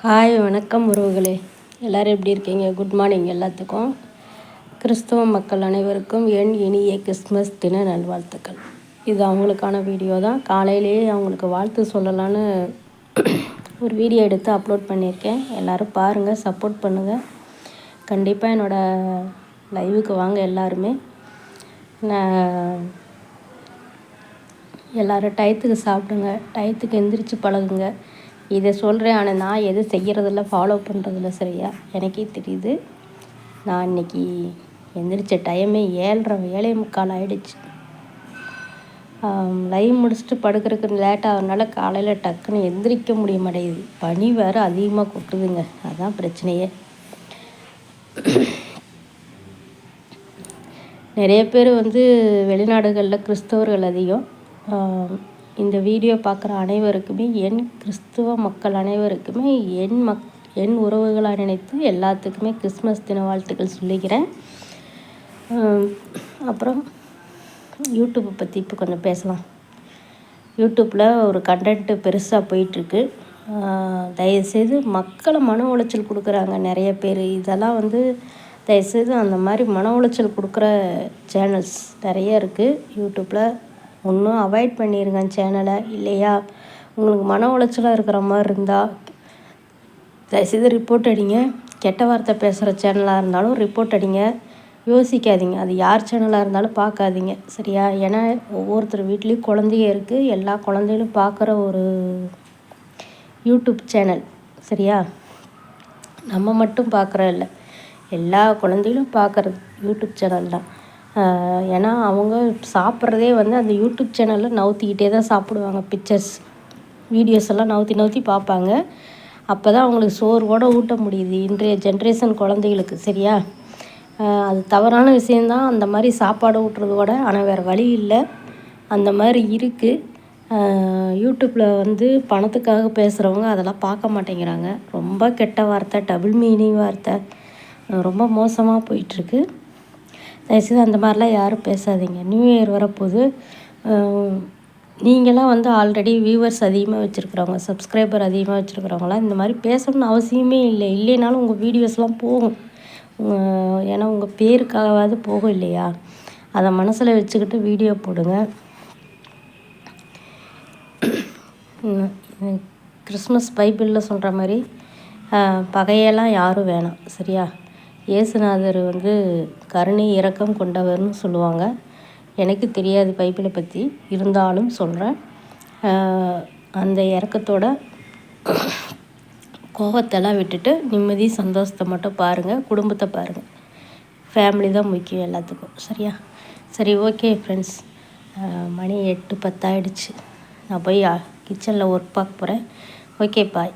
Hi, வணக்கம் உறவுகளே. எல்லோரும் எப்படி இருக்கீங்க? குட் மார்னிங் எல்லாத்துக்கும். கிறிஸ்தவ மக்கள் அனைவருக்கும் என் இனிய கிறிஸ்மஸ் தின நல்வாழ்த்துக்கள். இது அவங்களுக்கான வீடியோ தான். காலையிலேயே அவங்களுக்கு வாழ்த்து சொல்லலான்னு ஒரு வீடியோ எடுத்து அப்லோட் பண்ணியிருக்கேன். எல்லோரும் பாருங்கள், சப்போர்ட் பண்ணுங்கள். கண்டிப்பாக என்னோடய லைவுக்கு வாங்க எல்லாருமே. எல்லோரும் டயத்துக்கு சாப்பிடுங்க, டயத்துக்கு எந்திரிச்சு பழகுங்க. இதை சொல்கிறேன், ஆனால் நான் எது செய்கிறதில்ல, ஃபாலோ பண்ணுறதில்ல. சரியா எனக்கே தெரியுது. நான் இன்றைக்கி எந்திரிச்ச டைமே 7:30 ஆகிடுச்சு. லைவ் முடிச்சுட்டு படுக்கிறதுக்கு லேட் ஆகிறதுனால காலையில் டக்குன்னு எந்திரிக்க முடிய மாட்டேங்குது. பனி வேறு அதிகமாக கொட்டுதுங்க, அதுதான் பிரச்சனையே. நிறைய பேர் வெளிநாடுகளில் கிறிஸ்தவர்கள் அதிகம். இந்த வீடியோ பார்க்குற அனைவருக்குமே, என் கிறிஸ்துவ மக்கள் அனைவருக்குமே, என் உறவுகளாக நினைத்து எல்லாத்துக்குமே கிறிஸ்மஸ் தின வாழ்த்துக்கள் சொல்லிக்கிறேன். அப்புறம் யூடியூப்பை பற்றி இப்போ கொஞ்சம் பேசலாம். யூடியூப்பில் ஒரு கண்டென்ட்டு பெருசாக போயிட்டுருக்கு. தயவுசெய்து மக்களை மன உளைச்சல் கொடுக்குறாங்க நிறைய பேர். இதெல்லாம் தயவுசெய்து அந்த மாதிரி மன உளைச்சல் கொடுக்குற சேனல்ஸ் நிறைய இருக்குது யூடியூப்பில். ஒன்றும் அவாய்ட் பண்ணிடுங்க சேனலை. இல்லையா, உங்களுக்கு மன உளைச்சலாக இருக்கிற மாதிரி இருந்தால் தயவுசெய்து ரிப்போர்ட் அடிங்க. கெட்ட வார்த்தை பேசுகிற சேனலாக இருந்தாலும் ரிப்போர்ட் அடிங்க. யோசிக்காதீங்க, அது யார் சேனலாக இருந்தாலும் பார்க்காதீங்க. சரியா? ஏன்னா ஒவ்வொருத்தர் வீட்லேயும் குழந்தைங்க இருக்குது. எல்லா குழந்தைகளும் பார்க்குற ஒரு யூடியூப் சேனல். சரியா? நம்ம மட்டும் பார்க்குற இல்லை, எல்லா குழந்தைகளும் பார்க்குறது யூடியூப் சேனல் தான். ஏன்னா அவங்க சாப்பிட்றதே அந்த யூடியூப் சேனலில் நவுத்திக்கிட்டே தான் சாப்பிடுவாங்க. பிக்சர்ஸ், வீடியோஸ் எல்லாம் நவுத்தி பார்ப்பாங்க. அப்போ தான் அவங்களுக்கு சோறு கூட ஊட்ட முடியுது இன்றைய ஜென்ரேஷன் குழந்தைகளுக்கு. சரியா? அது தவறான விஷயந்தான் அந்த மாதிரி சாப்பாடு ஊட்டுறது கூட. ஆனால் வேறு வழி இல்லை, அந்த மாதிரி இருக்குது. யூடியூப்பில் பணத்துக்காக பேசுகிறவங்க அதெல்லாம் பார்க்க மாட்டேங்கிறாங்க. ரொம்ப கெட்ட வார்த்தை, டபுள் மீனிங் வார்த்தை ரொம்ப மோசமாக போயிட்டுருக்கு. தயவுசெய்து அந்த மாதிரிலாம் யாரும் பேசாதீங்க. நியூ இயர் வரப்போகுது. நீங்களாம் ஆல்ரெடி வியூவர்ஸ் அதிகமாக வச்சுருக்குறவங்க, சப்ஸ்கிரைபர் அதிகமாக வச்சுருக்கிறவங்களாம் இந்த மாதிரி பேசணும்னு அவசியமே இல்லை. இல்லைனாலும் உங்கள் வீடியோஸ்லாம் போகும். ஏன்னா உங்கள் பேருக்காகவாது போகும் இல்லையா? அதை மனசில் வச்சுக்கிட்டு வீடியோ போடுங்க. கிறிஸ்மஸ் பைபிளில் சொல்கிற மாதிரி பகையெல்லாம் யாரும் வேணாம். சரியா? இயேசுநாதர் கருணை இரக்கம் கொண்டவர்னு சொல்லுவாங்க. எனக்கு தெரியாது பைபிளை பற்றி, இருந்தாலும் சொல்கிறேன். அந்த இரக்கத்தோட கோபத்தெல்லாம் விட்டுட்டு நிம்மதி சந்தோஷத்தை மட்டும் பாருங்கள். குடும்பத்தை பாருங்கள். ஃபேமிலி தான் முக்கியம் எல்லாத்துக்கும். சரியா? சரி, ஓகே ஃப்ரெண்ட்ஸ். மணி 8:10 ஆகிடுச்சு. நான் போய் கிச்சனில் ஒர்க் பார்க்க போகிறேன். ஓகே, பாய்.